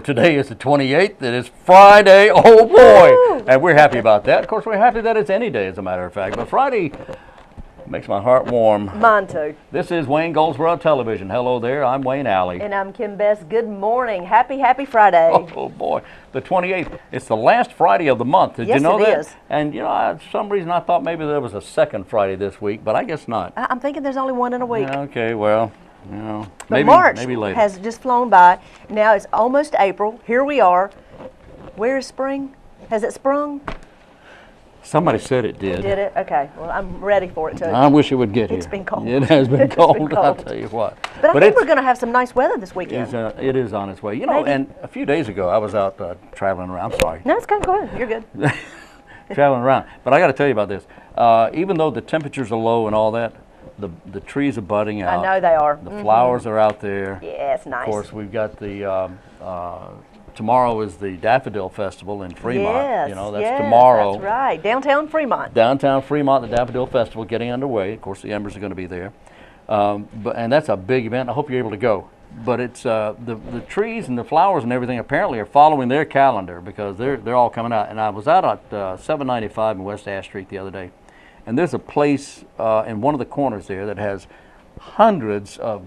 today is the 28th. It is Friday. Oh, boy. And we're happy about that. Of course, we're happy that it's any day, as a matter of fact. But Friday makes my heart warm. Mine too. This is Wayne Goldsboro Television. Hello there. I'm Wayne Alley. And I'm Kim Bess. Good morning. Happy Friday. Oh, boy. The 28th. It's the last Friday of the month. Did you know that? Yes, it is. And, you know, for some reason I thought maybe there was a second Friday this week, but I guess not. I'm thinking there's only one in a week. Okay, well, you know, But March maybe later. has just flown by. Now it's almost April. Here we are. Where is spring? Has it sprung? Somebody said it did. Did it? Okay. Well, I'm ready for it too. I wish it would get here. It's been cold. It has been It's cold, been I'll cold. tell you what. But I think we're going to have some nice weather this weekend. It is on its way. You know, Maybe. and a few days ago I was out traveling around. I'm sorry. No, it's kind of good. You're good. Traveling around. But I got to tell you about this. Even though the temperatures are low and all that, the trees are budding out. I know they are. The flowers are out there. Yeah, it's nice. Of course, we've got the tomorrow is the Daffodil Festival in Fremont. Yes, you know, that's yes, tomorrow. That's right. Downtown Fremont. Downtown Fremont, the Daffodil Festival getting underway. Of course, the Embers are going to be there. And that's a big event. I hope you're able to go. But it's the trees and the flowers and everything apparently are following their calendar because they're all coming out. And I was out at 795 in West Ash Street the other day, and there's a place in one of the corners there that has hundreds of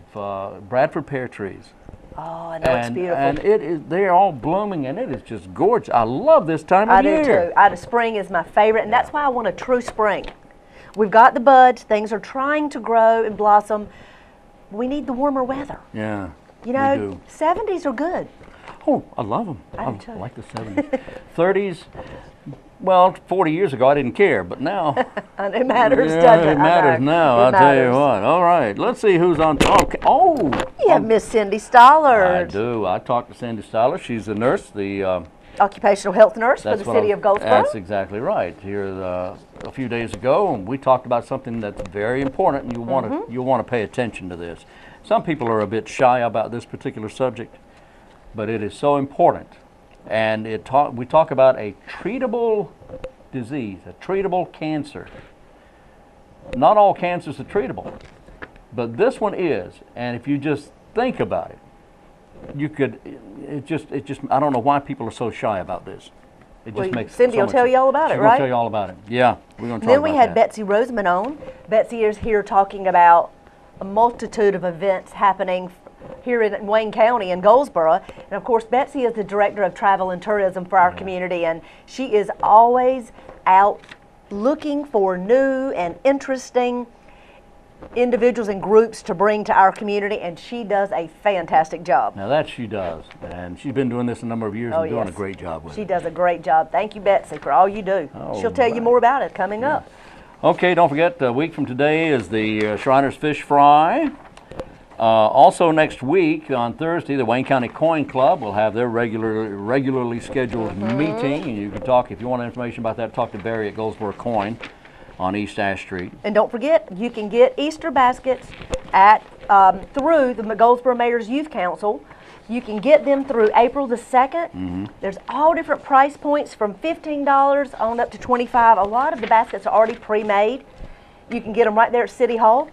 Bradford pear trees. Oh, I know it's beautiful. And they're all blooming, and it is just gorgeous. I love this time of year. I do too. Spring is my favorite, and that's why I want a true spring. We've got the buds. Things are trying to grow and blossom. We need the warmer weather. Yeah, You know, we do. 70s are good. Oh, I love them. I do too. like the 70s. 30s, well, 40 years ago I didn't care, but now. And it matters, Yeah, doesn't it? it matters now, I'll tell you what. All right, let's see who's on top. Oh! You have Miss Cindy Stallard. I do. I talked to Cindy Stallard. She's a nurse, the Occupational health nurse for the what city of Goldsboro. That's exactly right. Here a few days ago, and we talked about something that's very important, and you'll want to pay attention to this. Some people are a bit shy about this particular subject, but it is so important. And we talk about a treatable disease, a treatable cancer. Not all cancers are treatable, but this one is. And if you just think about it, you could. It just. I don't know why people are so shy about this. It just makes Cindy so will much tell sense. you all about it, She's right? She'll tell you all about it. Yeah, we're going to talk Then about we had that. Betsy Rosemann on. Betsy is here talking about a multitude of events happening here in Wayne County in Goldsboro. And of course, Betsy is the director of travel and tourism for our community, and she is always out looking for new and interesting individuals and groups to bring to our community, and she does a fantastic job. Now that she does, and she's been doing this a number of years and doing a great job with She it. does a great job. Thank you, Betsy, for all you do. Oh, She'll tell you more about it coming up. Okay, don't forget, a week from today is the Shriners Fish Fry. Also next week, on Thursday, the Wayne County Coin Club will have their regularly scheduled meeting. And you can talk, if you want information about that, talk to Barry at Goldsboro Coin on East Ash Street. And don't forget, you can get Easter baskets through the Goldsboro Mayor's Youth Council. You can get them through April the 2nd. There's all different price points from $15 on up to $25. A lot of the baskets are already pre-made. You can get them right there at City Hall.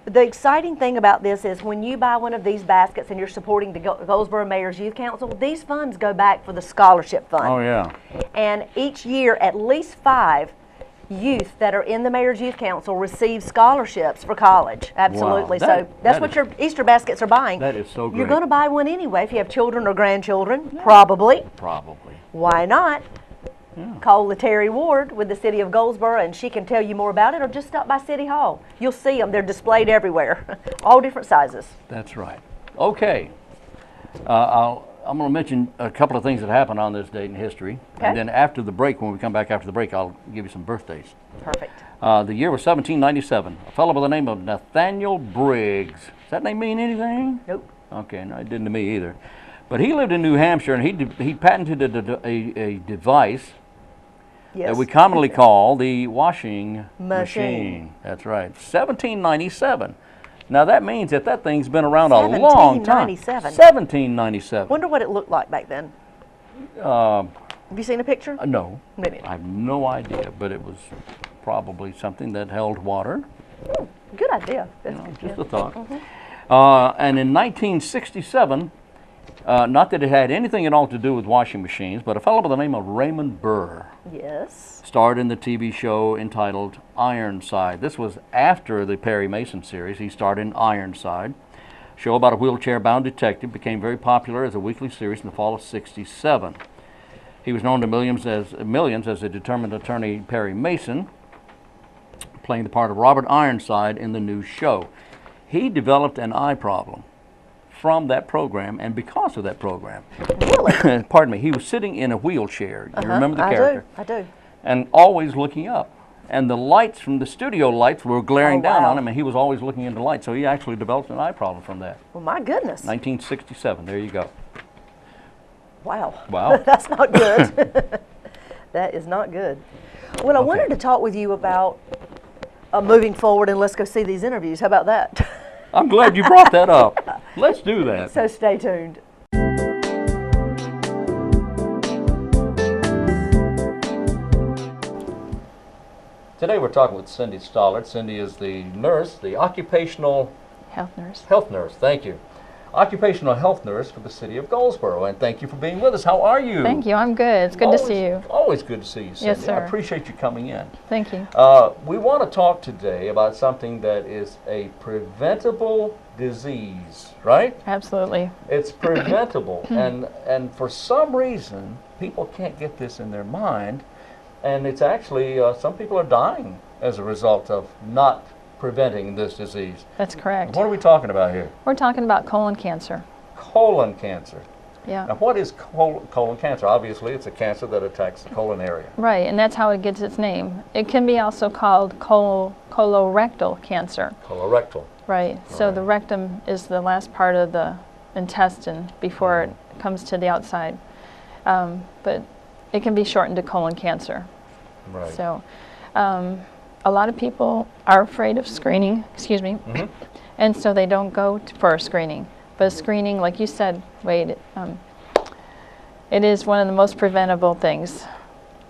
But the exciting thing about this is when you buy one of these baskets and you're supporting the Goldsboro Mayor's Youth Council, these funds go back for the scholarship fund. Oh, yeah. And each year, at least 5 youth that are in the Mayor's Youth Council receive scholarships for college. Absolutely. Wow. So that's what your Easter baskets are buying. That is so great. You're going to buy one anyway if you have children or grandchildren, probably. Probably. Why not? Yeah. Call Letary Ward with the city of Goldsboro and she can tell you more about it, or just stop by City Hall. You'll see them. They're displayed everywhere, all different sizes. That's right. Okay. I'm going to mention a couple of things that happened on this date in history. Okay. And then after the break, when we come back after the break, I'll give you some birthdays. Perfect. The year was 1797. A fellow by the name of Nathaniel Briggs. Does that name mean anything? Nope. Okay, no, it didn't to me either. But he lived in New Hampshire, and he patented a device that we commonly call the washing machine. That's right. 1797. Now that means that thing's been around a long time. 1797. 1797. Wonder what it looked like back then. Have you seen a picture? No. Maybe. I have no idea, but it was probably something that held water. Good idea. That's You know, good. just Yeah. a thought. And in 1967, Not that it had anything at all to do with washing machines, but a fellow by the name of Raymond Burr Yes. starred in the TV show entitled Ironside. This was after the Perry Mason series. He starred in Ironside. Show about a wheelchair-bound detective became very popular as a weekly series in the fall of '67. He was known to millions as the determined attorney Perry Mason, playing the part of Robert Ironside in the new show. He developed an eye problem from that program, and because of that program. Really? Pardon me, he was sitting in a wheelchair. You remember the character? I do. And always looking up. And the lights from the studio lights were glaring down on him, and he was always looking into lights. So he actually developed an eye problem from that. Well, my goodness. 1967, there you go. Wow. Wow. That's not good. That is not good. Well, I wanted to talk with you about moving forward, and let's go see these interviews. How about that? I'm glad you brought that up. Let's do that. So stay tuned. Today we're talking with Cindy Stallard. Cindy is the nurse, the occupational Health nurse. health nurse. Thank you. Occupational health nurse for the city of Goldsboro. And thank you for being with us. How are you? Thank you. I'm good. It's good to see you. Always good to see you, Cindy. Yes, sir. I appreciate you coming in. Thank you. We want to talk today about something that is a preventable disease, right? Absolutely. It's preventable, and for some reason, people can't get this in their mind, and it's actually, some people are dying as a result of not preventing this disease. That's correct. What are we talking about here? We're talking about colon cancer. Colon cancer. Now, Yeah. what is colon cancer? Obviously, it's a cancer that attacks the colon area. Right, and that's how it gets its name. It can be also called colorectal cancer. Colorectal. Right. So the rectum is the last part of the intestine before it comes to the outside. But it can be shortened to colon cancer. Right. So a lot of people are afraid of screening, and so they don't go for a screening. But screening, like you said, Wade, it is one of the most preventable things.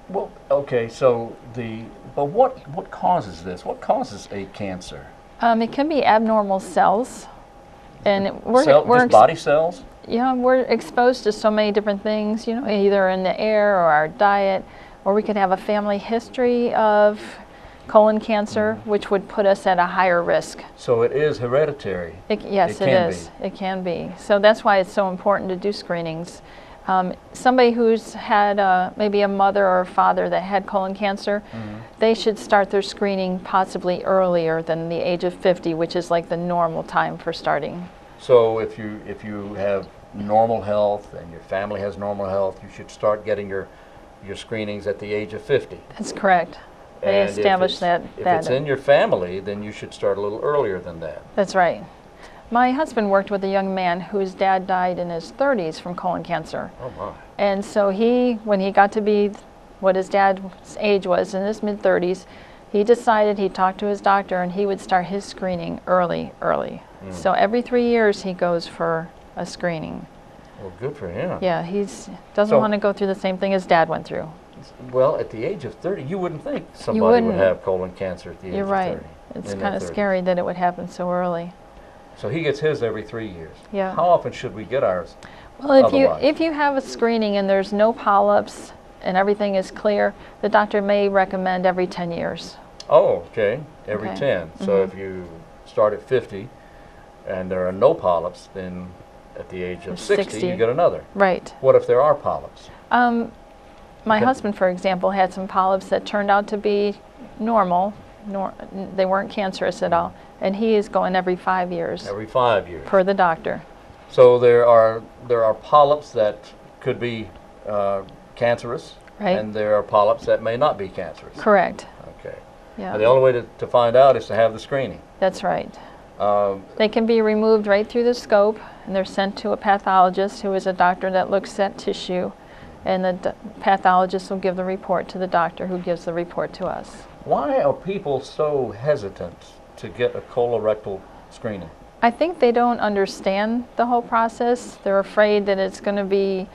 Well, okay, so but what causes this? What causes a cancer? It can be abnormal cells, and Just body cells? Yeah, we're exposed to so many different things, either in the air or our diet, or we could have a family history of colon cancer, which would put us at a higher risk. So it is hereditary. Yes, it is. It can be. So that's why it's so important to do screenings. Somebody who's had maybe a mother or a father that had colon cancer, they should start their screening possibly earlier than the age of 50, which is like the normal time for starting. So if you have normal health and your family has normal health, you should start getting your screenings at the age of 50. That's correct. They And established that. If it's in your family, then you should start a little earlier than that. That's right. My husband worked with a young man whose dad died in his 30s from colon cancer. Oh my. And so when he got to be what his dad's age was, in his mid-30s, he decided he talked to his doctor and he would start his screening early. So every 3 years he goes for a screening. Well, good for him. Yeah, he doesn't want to go through the same thing his dad went through. Well, at the age of 30, you wouldn't think somebody would have colon cancer at the age You're of right. 30. It's in kind their of 30s. scary that it would happen so early. So he gets his every 3 years. Yeah. How often should we get ours? Well, Otherwise? if you have a screening and there's no polyps and everything is clear, the doctor may recommend every 10 years. Oh, okay. Every Okay. 10. So if you start at 50 and there are no polyps, then at the age of 60 you get another. Right. What if there are polyps? My husband, for example, had some polyps that turned out to be normal. They weren't cancerous at all. And he is going every 5 years Every 5 years. per the doctor. So there are polyps that could be cancerous, Right. and there are polyps that may not be cancerous. Correct. Okay. Yeah. And the only way to find out is to have the screening. That's right. Um, They can be removed right through the scope, and they're sent to a pathologist who is a doctor that looks at tissue, and the pathologist will give the report to the doctor who gives the report to us. Why are people so hesitant to get a colorectal screening? I think they don't understand the whole process. They're afraid that it's going to be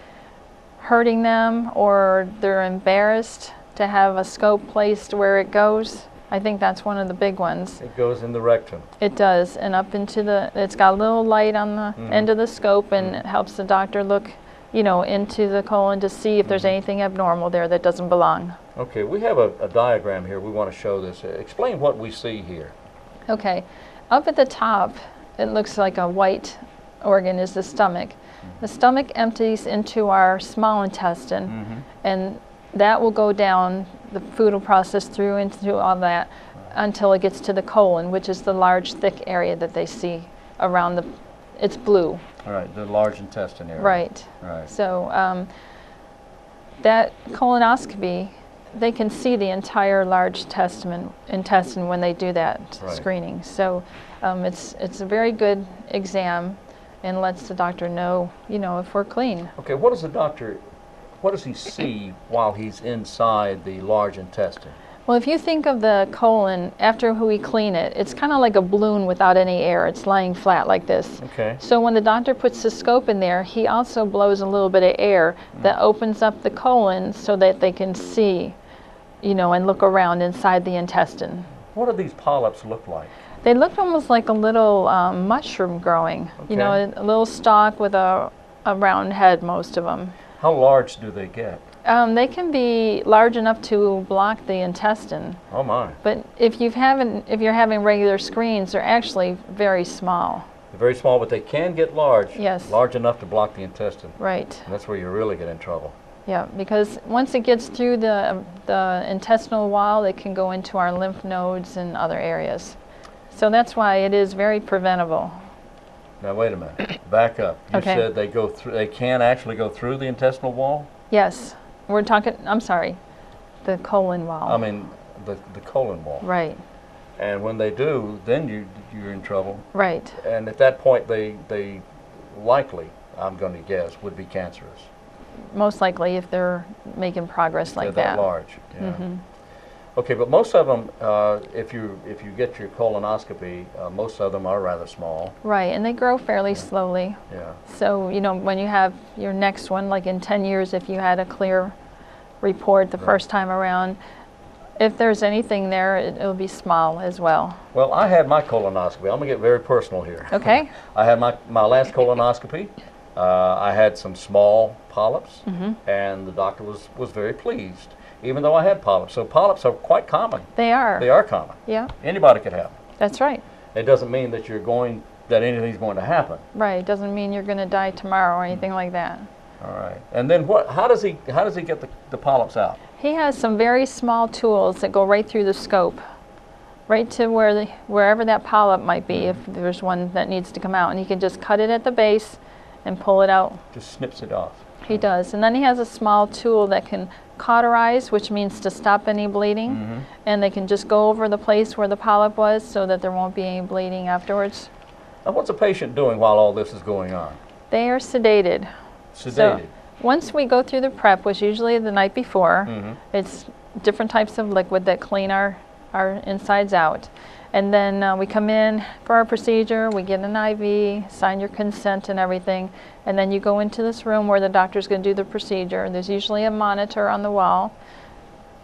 hurting them, or they're embarrassed to have a scope placed where it goes. I think that's one of the big ones. It goes in the rectum. It does, and up into the, it's got a little light on the end of the scope, and it helps the doctor look, you know, into the colon to see if there's anything abnormal there that doesn't belong. Okay, we have a diagram here. We want to show this. Explain what we see here. Okay, up at the top, it looks like a white organ is the stomach. The stomach empties into our small intestine, and that will go down, the food will process through into all that until it gets to the colon, which is the large, thick area that they see around the, it's blue. All right, the large intestine area. Right. Right. So that colonoscopy, they can see the entire large intestine when they do that screening. So it's a very good exam and lets the doctor know, you know, if we're clean. Okay, what does he see while he's inside the large intestine? Well, if you think of the colon, after we clean it, it's kind of like a balloon without any air. It's lying flat like this. Okay. So when the doctor puts the scope in there, he also blows a little bit of air that opens up the colon so that they can see, you know, and look around inside the intestine. What do these polyps look like? They look almost like a little mushroom growing, you know, a little stalk with a round head, most of them. How large do they get? They can be large enough to block the intestine. Oh my. But if you're having regular screens, they're actually very small. They're very small, but they can get large. Yes. Large enough to block the intestine. Right. And that's where you really get in trouble. Yeah, because once it gets through the intestinal wall, it can go into our lymph nodes and other areas. So that's why it is very preventable. Now wait a minute. Back up. You Okay. said they go through. They can actually go through the intestinal wall. Yes. We're talking, I'm sorry, the colon wall. I mean, the colon wall. Right. And when they do, then you're in trouble. Right. And at that point, they likely, I'm going to guess, would be cancerous. Most likely, if they're making progress like They're that. that large. Yeah. Okay, but most of them, if you get your colonoscopy, most of them are rather small. Right, and they grow fairly slowly. Yeah. So, you know, when you have your next one, like in 10 years, if you had a clear report the first time around, if there's anything there, it'll be small as well. Well, I had my colonoscopy. I'm going to get very personal here. Okay. I had my last colonoscopy. I had some small polyps, and the doctor was very pleased, even though I had polyps. So polyps are quite common. They are. They are common. Yeah. Anybody could have them. That's right. It doesn't mean that that anything's going to happen. Right. Doesn't mean you're going to die tomorrow or anything like that. All right. And then how does he get the polyps out? He has some very small tools that go right through the scope, right to wherever that polyp might be, if there's one that needs to come out, and he can just cut it at the base and pull it out. Just snips it off. He does. And then he has a small tool that can cauterize, which means to stop any bleeding, and they can just go over the place where the polyp was so that there won't be any bleeding afterwards. Now, what's a patient doing while all this is going on? They are sedated. Sedated. So once we go through the prep, which usually the night before, it's different types of liquid that clean our insides out. And then we come in for our procedure, we get an IV, sign your consent and everything, and then you go into this room where the doctor's going to do the procedure. There's usually a monitor on the wall,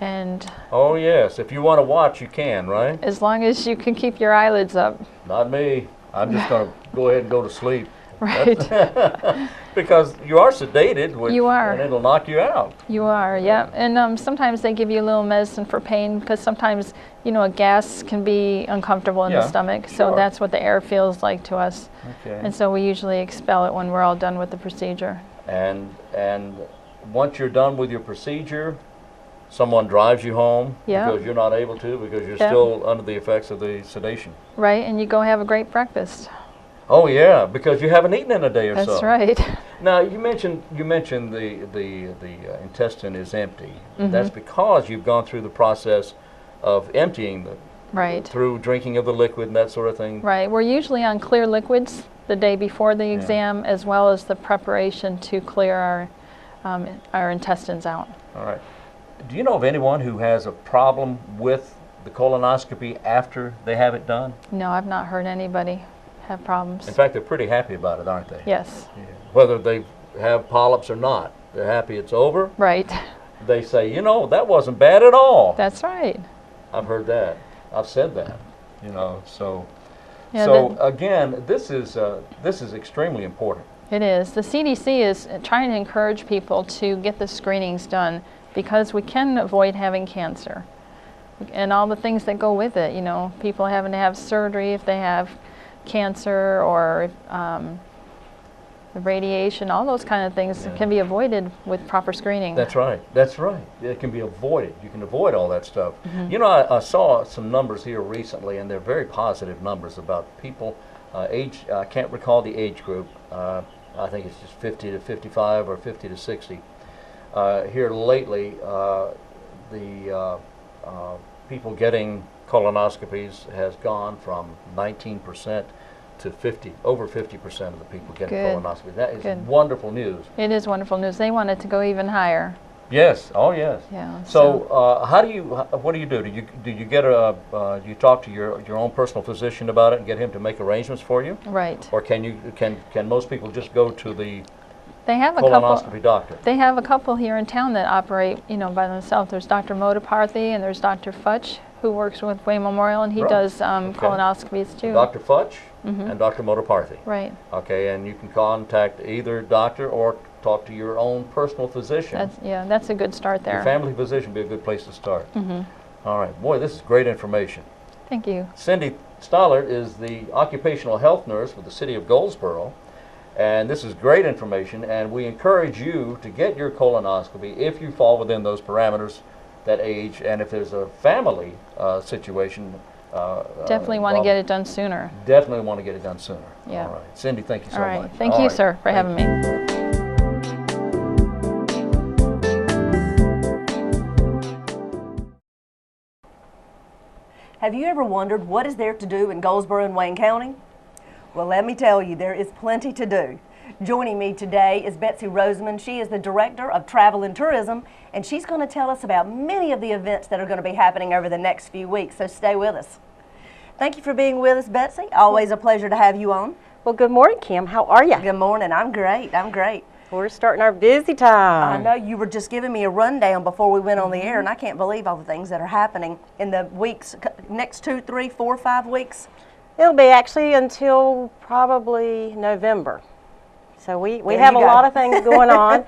and Oh yes, if you want to watch, you can, right? as long as you can keep your eyelids up. Not me. I'm just going to go ahead and go to sleep. Right. Because you are sedated. You are. And it'll knock you out. You are, yeah. And sometimes they give you a little medicine for pain because sometimes, you know, a gas can be uncomfortable in the Yeah, stomach. sure. So that's what the air feels like to us. Okay. And so we usually expel it when we're all done with the procedure. And once you're done with your procedure, someone drives you home Yeah. because you're not able to, because you're Yeah. still under the effects of the sedation. Right, and you go have a great breakfast. Oh yeah, because you haven't eaten in a day or so. That's right. Now you mentioned the intestine is empty. That's because you've gone through the process of emptying Right. through drinking of the liquid and that sort of thing. Right. We're usually on clear liquids the day before the exam, as well as the preparation to clear our intestines out. All right. Do you know of anyone who has a problem with the colonoscopy after they have it done? No, I've not heard anybody have problems. In fact, they're pretty happy about it, aren't they? Yes. Yeah. Whether they have polyps or not, they're happy it's over. Right. They say, you know, that wasn't bad at all. That's right. I've heard that. I've said that, you know. So, Yeah, again, this is extremely important. it is. The CDC is trying to encourage people to get the screenings done because we can avoid having cancer and all the things that go with it. You know, people having to have surgery if they have cancer, or the radiation, all those kind of things can be avoided with proper screening. That's right. That's right. It can be avoided. You can avoid all that stuff. You know, I saw some numbers here recently, and they're very positive numbers about people age. I can't recall the age group. I think it's just 50 to 55 or 50 to 60. Here lately, the people getting colonoscopies has gone from 19% to over 50% of the people getting colonoscopies. That is wonderful news. It is wonderful news. They want it to go even higher. Yes. Oh, yes. Yeah. So, what do you do? Do you get do you talk to your own personal physician about it and get him to make arrangements for you? Right. Or can most people just go to the They have colonoscopy doctor? They have a couple here in town that operate, you know, by themselves. There's Dr. Modaparthy and there's Dr. Futch, who works with Wayne Memorial, and he does colonoscopies too. Dr. Futch and Dr. Modaparthy. Right. Okay, and you can contact either doctor or talk to your own personal physician. That's a good start there. Your family physician would be a good place to start. All right. Boy, this is great information. Thank you. Cindy Stallard is the occupational health nurse with the city of Goldsboro. And this is great information, and we encourage you to get your colonoscopy if you fall within those parameters, that age, and if there's a family situation. Definitely want to get it done sooner. Definitely want to get it done sooner. Yeah. All right. Cindy, thank you so much. All right. Thank you, sir, for having me. Have you ever wondered what is there to do in Goldsboro and Wayne County? Well, let me tell you, there is plenty to do. Joining me today is BETSY Rosemann. She is the Director of Travel and Tourism, and she's going to tell us about many of the events that are going to be happening over the next few weeks, so stay with us. Thank you for being with us, BETSY. Always a pleasure to have you on. Well, good morning, Kim. How are you? Good morning. I'm great. I'm great. We're starting our busy time. I know you were just giving me a rundown before we went on the air, and I can't believe all the things that are happening in the weeks, next 2, 3, 4, 5 weeks. It'll be actually until probably November. So we have a lot of things going on.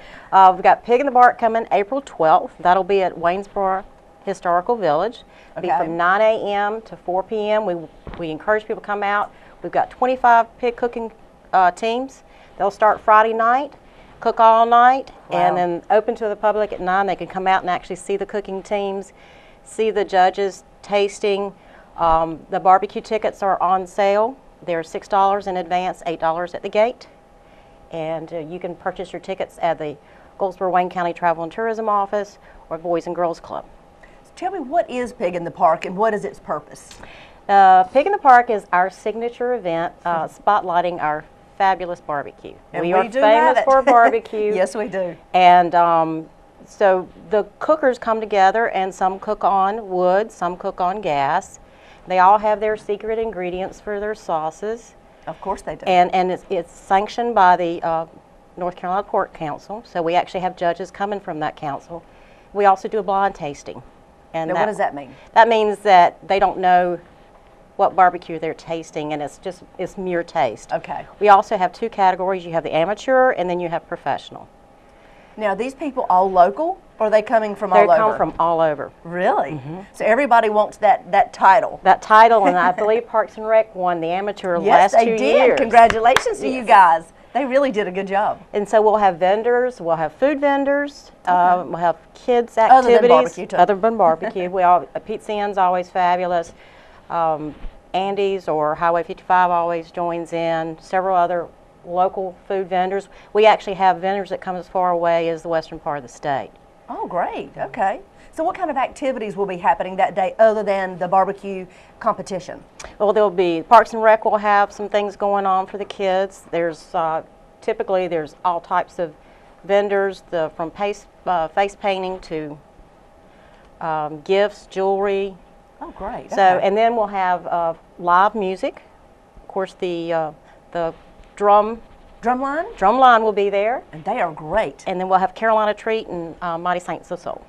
We've got Pig in the Bark coming April 12th. That'll be at Waynesboro Historical Village. It'll be from 9 a.m. to 4 p.m. We encourage people to come out. We've got 25 pig cooking teams. They'll start Friday night, cook all night, and then open to the public at 9. They can come out and actually see the cooking teams, see the judges tasting. The barbecue tickets are on sale. They're $6 in advance, $8 at the gate. And you can purchase your tickets at the Goldsboro Wayne County Travel and Tourism Office or Boys and Girls Club. So tell me, what is Pig in the Park and what is its purpose? Pig in the Park is our signature event spotlighting our fabulous barbecue. And we are famous for barbecue. Yes, we do. And so the cookers come together, and some cook on wood, some cook on gas. They all have their secret ingredients for their sauces. Of course they do. And it's sanctioned by the North Carolina Pork Council, so we actually have judges coming from that council. We also do a blind tasting. And now, what does that mean? That means that they don't know what barbecue they're tasting, and it's mere taste. Okay. We also have 2 categories. You have the amateur, and then you have professional. Now, are these people all local, or are they coming from all over? They come from all over. Really? So everybody wants that title. That title, and I believe Parks and Rec won the amateur last 2 years. Yes, they did. Congratulations to you guys. They really did a good job. And so we'll have vendors, we'll have food vendors, we'll have kids activities. Other than barbecue, too. Other than barbecue. Pizza Inn's always fabulous. Andy's or Highway 55 always joins in. Several other local food vendors. We actually have vendors that come as far away as the western part of the state. Oh, great. Okay. So what kind of activities will be happening that day other than the barbecue competition? Well, there'll be Parks and Rec will have some things going on for the kids. There's typically there's all types of vendors, from face painting to gifts, jewelry. Oh, great. So, and then we'll have live music. Of course, the drum line will be there. And they are great. And then we'll have Carolina Treat and Mighty Saints of Soul.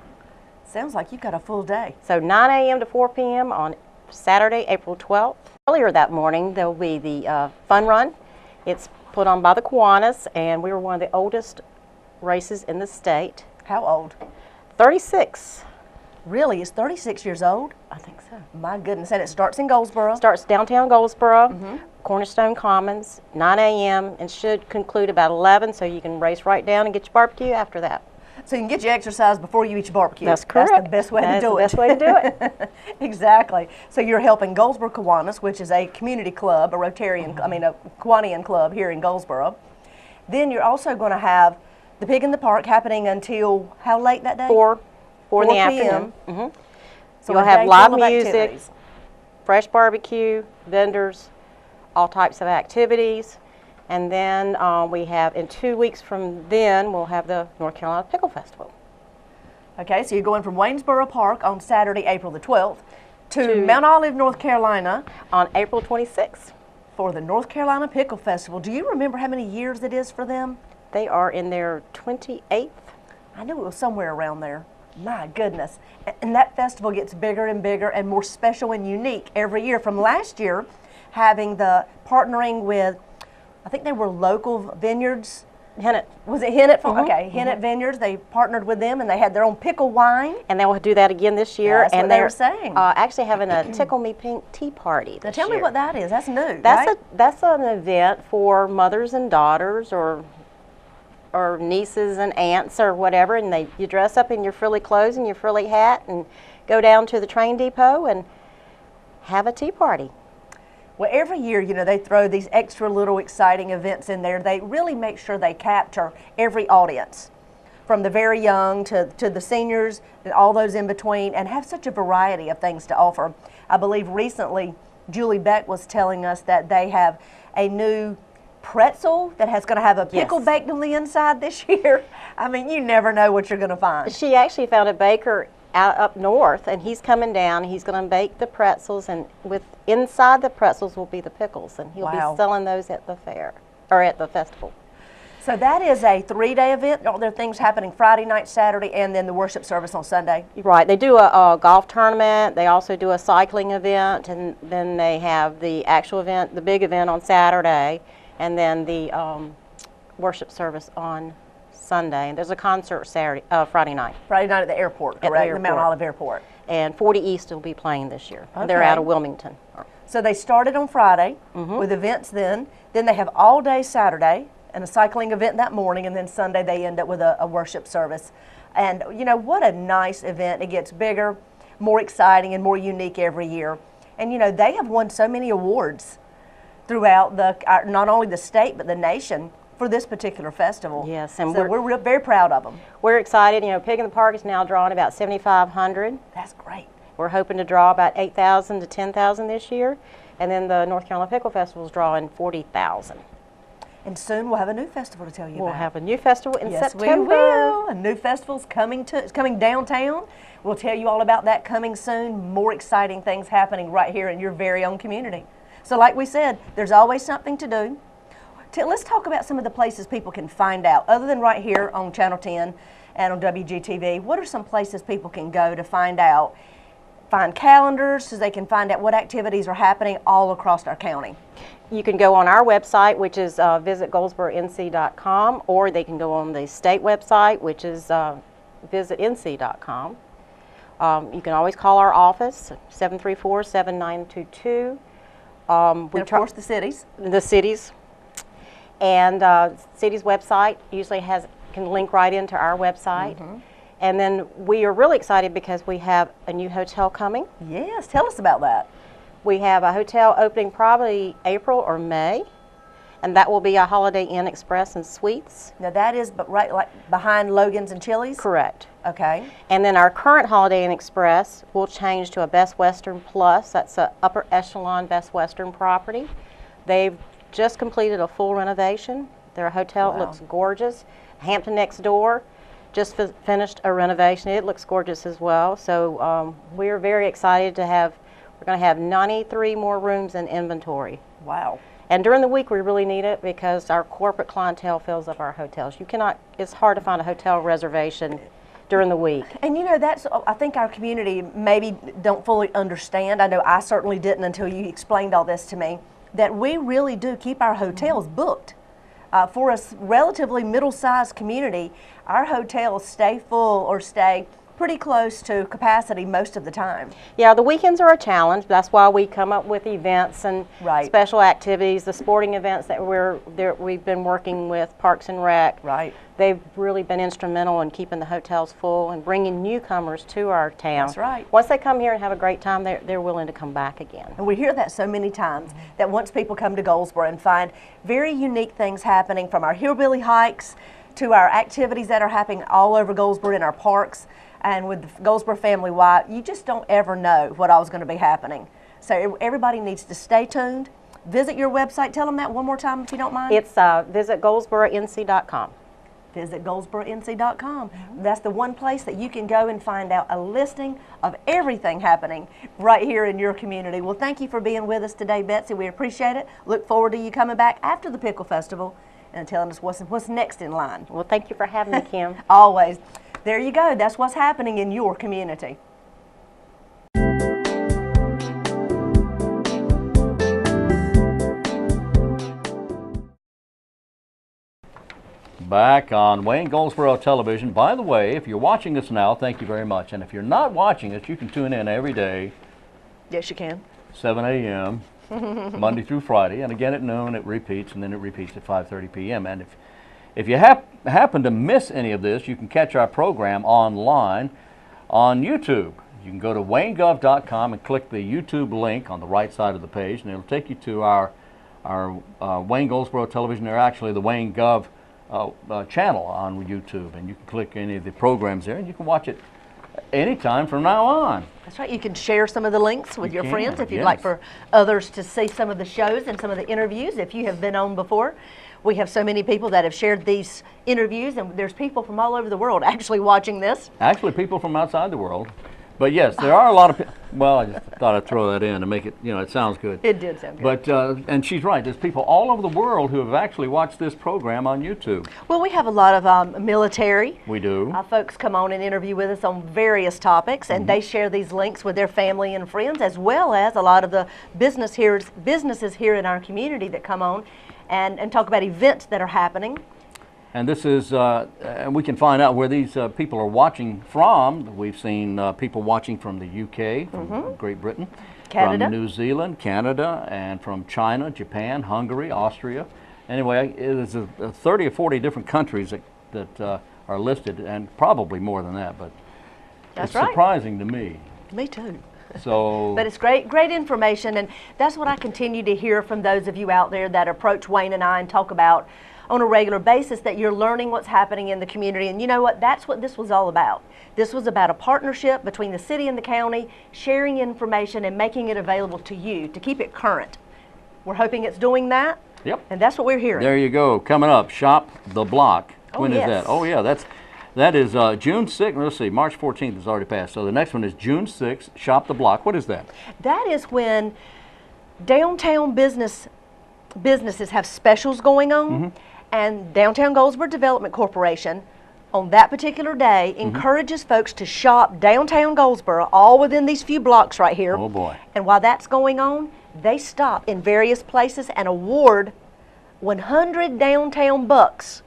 Sounds like you've got a full day. So 9 a.m. to 4 p.m. on Saturday, April 12th. Earlier that morning, there will be the fun run. It's put on by the Kiwanis, and we were one of the oldest races in the state. How old? 36. Really? It's 36 years old? I think so. My goodness. And it starts in Goldsboro? Starts downtown Goldsboro, Cornerstone Commons, 9 a.m. and should conclude about 11, so you can race right down and get your barbecue after that. So you can get your exercise before you eat your barbecue. That's correct. That's the best way to do it. That's the best way to do it. Exactly. So you're helping Goldsboro Kiwanis, which is a community club, a Rotarian, a Kiwanian club here in Goldsboro. Then you're also going to have the Pig in the Park happening until how late that day? 4 in the p.m. afternoon. So You'll a have day live full of music, activities. fresh barbecue, vendors, all types of activities. And then we have, in 2 weeks from then, we'll have the North Carolina Pickle Festival. Okay, so you're going from Waynesboro Park on Saturday, April the 12th, to Mount Olive, North Carolina On April 26th. for the North Carolina Pickle Festival. Do you remember how many years it is for them? They are in their 28th. I knew it was somewhere around there. My goodness. And that festival gets bigger and bigger and more special and unique every year. From last year, having the partnering with, I think they were local vineyards. Hennett. Was it Hennett? Okay, Hennett Vineyards. They partnered with them and they had their own pickle wine. And they will do that again this year. That's what and they they're were saying. Actually having a Tickle Me Pink tea party Now this tell me year. what that is. That's new, That's right? that's an event for mothers and daughters, or nieces and aunts, or whatever, and you dress up in your frilly clothes and your frilly hat and go down to the train depot and have a tea party. Well, every year, you know, they throw these extra little exciting events in there. They really make sure they capture every audience, from the very young to the seniors and all those in between, and have such a variety of things to offer. I believe recently Julie Beck was telling us that they have a new pretzel that has going to have a pickle baked on the inside this year. I mean, you never know what you're going to find. She actually found a baker up north, and he's coming down. He's going to bake the pretzels, and inside the pretzels will be the pickles, and he'll be selling those at the fair, or at the festival. So that is a 3-day event. Are there things happening Friday night, Saturday, and then the worship service on Sunday? Right. They do a golf tournament. They also do a cycling event, and then they have the actual event, the big event on Saturday, and then the worship service on Sunday. And there's a concert Friday night. Friday night at the airport, correct? The Mount Olive Airport. And 40 East will be playing this year. Okay. They're out of Wilmington. So they started on Friday with events then. Then they have all day Saturday and a cycling event that morning, and then Sunday they end up with a worship service. And you know, what a nice event. It gets bigger, more exciting, and more unique every year. And you know, they have won so many awards throughout not only the state but the nation for this particular festival. Yes, and so we're very proud of them. We're excited. You know, Pig in the Park is now drawing about 7,500. That's great. We're hoping to draw about 8,000 to 10,000 this year, and then the North Carolina Pickle Festival is drawing 40,000. And soon we'll have a new festival to tell you about. We'll have a new festival in September. Yes, we will. A new festival's coming downtown. We'll tell you all about that coming soon. More exciting things happening right here in your very own community. So like we said, there's always something to do. Let's talk about some of the places people can find out, other than right here on Channel 10 and on WGTV. What are some places people can go to find out, find calendars so they can find out what activities are happening all across our county? You can go on our website, which is visitgoldsboronc.com, or they can go on the state website, which is visitnc.com. You can always call our office, 734-7922. And of course the cities. The cities. And city's website usually can link right into our website. And then we are really excited because we have a new hotel coming. Yes, tell us about that. We have a hotel opening probably April or May, and that will be a Holiday Inn Express and Suites. Now that is right like behind Logan's and Chili's? Correct. Okay. And then our current Holiday Inn Express will change to a Best Western Plus. That's an upper echelon Best Western property. They've just completed a full renovation. Their hotel looks gorgeous. Hampton next door just finished a renovation. It looks gorgeous as well. So we're very excited to we're going to have 93 more rooms in inventory. Wow. And during the week we really need it because our corporate clientele fills up our hotels. It's hard to find a hotel reservation during the week. And you know, I think our community maybe don't fully understand. I know I certainly didn't until you explained all this to me, that we really do keep our hotels booked. For a relatively middle-sized community, our hotels stay full or stay pretty close to capacity most of the time. Yeah, the weekends are a challenge. That's why we come up with events and special activities, the sporting events that we've been working with Parks and Rec. Right. They've really been instrumental in keeping the hotels full and bringing newcomers to our town. That's right. Once they come here and have a great time, they're willing to come back again. And we hear that so many times, that once people come to Goldsboro and find very unique things happening, from our hillbilly hikes to our activities that are happening all over Goldsboro in our parks, and with the Goldsboro Family Y, you just don't ever know what all's going to be happening. So everybody needs to stay tuned. Visit your website. Tell them that one more time if you don't mind. It's visit goldsboronc.com. Visit goldsboronc.com. That's the one place that you can go and find out a listing of everything happening right here in your community. Well, thank you for being with us today, Betsy. We appreciate it. Look forward to you coming back after the Pickle Festival and telling us what's next in line. Well, thank you for having me, Kim. Always. There you go. That's what's happening in your community. Back on Wayne Goldsboro Television. By the way, if you're watching us now, thank you very much. And if you're not watching us, you can tune in every day. Yes, you can. 7 a.m. Monday through Friday, and again at noon it repeats, and then it repeats at 5:30 p.m. And if you happen to miss any of this, you can catch our program online on YouTube. You can go to waynegov.com and click the YouTube link on the right side of the page, and it'll take you to our Wayne Goldsboro Television. They're actually the Wayne Gov channel on YouTube, and you can click any of the programs there, and you can watch it anytime from now on. That's right. You can share some of the links with your friends if you'd yes. like for others to see some of the shows and some of the interviews if you have been on before. We have so many people that have shared these interviews, and there's people from all over the world actually watching this. Actually, people from outside the world. But yes, there are a lot of people. Well, I just thought I'd throw that in to make it, it sounds good. It did sound good. But, and she's right, there's people all over the world who have actually watched this program on YouTube. Well, we have a lot of military. We do. Folks come on and interview with us on various topics, and they share these links with their family and friends, as well as a lot of the businesses here in our community that come on and talk about events that are happening. And this is, and we can find out where these people are watching from. We've seen people watching from the UK, from Great Britain, Canada, from New Zealand, Canada, and from China, Japan, Hungary, Austria. Anyway, there's 30 or 40 different countries that are listed, and probably more than that, but that's it's surprising to me. Me too. So, but it's great information, and that's what I continue to hear from those of you out there that approach Wayne and I and talk about on a regular basis, that you're learning what's happening in the community. And you know what? That's what this was all about. This was about a partnership between the city and the county, sharing information and making it available to you to keep it current. We're hoping it's doing that. Yep. And that's what we're hearing. There you go. Coming up, Shop the Block. When is yes. that? Oh, yeah, that is June 6th. Let's see, March 14th is already passed. So the next one is June 6th, Shop the Block. What is that? That is when downtown businesses have specials going on. And Downtown Goldsboro Development Corporation, on that particular day, encourages folks to shop downtown Goldsboro, all within these few blocks right here. Oh, boy. And while that's going on, they stop in various places and award 100 downtown bucks.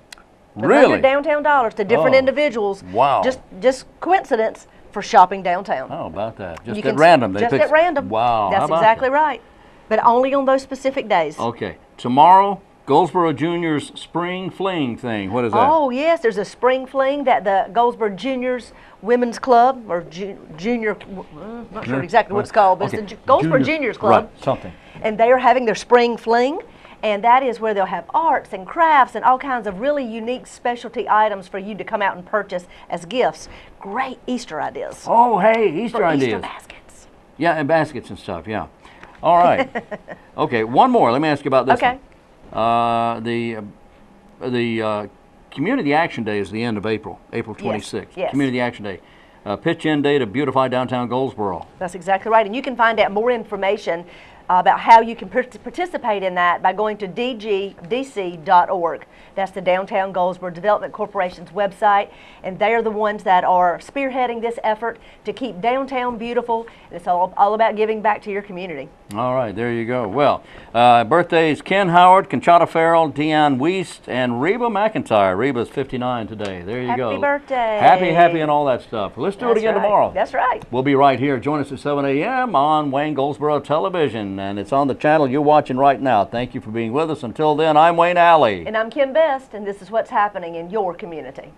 Really? 100 downtown dollars to different individuals. Wow. Just coincidence for shopping downtown. How about that? Just at random. Just at random. Wow. That's exactly right. But only on those specific days. Okay. Tomorrow, Goldsboro Juniors Spring Fling thing. What is that? Oh, yes. There's a spring fling that the Goldsboro Juniors Women's Club, or Junior, I'm not sure exactly what it's called, but it's the Goldsboro Juniors Club. Right, something. And they are having their spring fling. And that is where they'll have arts and crafts and all kinds of really unique specialty items for you to come out and purchase as gifts. Great Easter ideas. Oh, hey, Easter ideas. Easter baskets. Yeah, and baskets and stuff, yeah. All right. Okay, one more. Let me ask you about this one. The Community Action Day is the end of April, April 26th. Yes. Community Action Day. Pitch-in day to beautify downtown Goldsboro. That's exactly right. And you can find out more information about how you can participate in that by going to dgdc.org. That's the Downtown Goldsboro Development Corporation's website, and they are the ones that are spearheading this effort to keep downtown beautiful. It's all about giving back to your community. All right, there you go. Well, birthdays: Ken Howard, Conchata Farrell, Deanne Weist, and Reba McIntyre. Reba's 59 today. There you go. Happy birthday. Happy, and all that stuff. Let's do it again tomorrow. That's right. We'll be right here. Join us at 7 a.m. on Wayne Goldsboro Television, and it's on the channel you're watching right now. Thank you for being with us. Until then, I'm Wayne Alley. And I'm Kim Best, and this is what's happening in your community.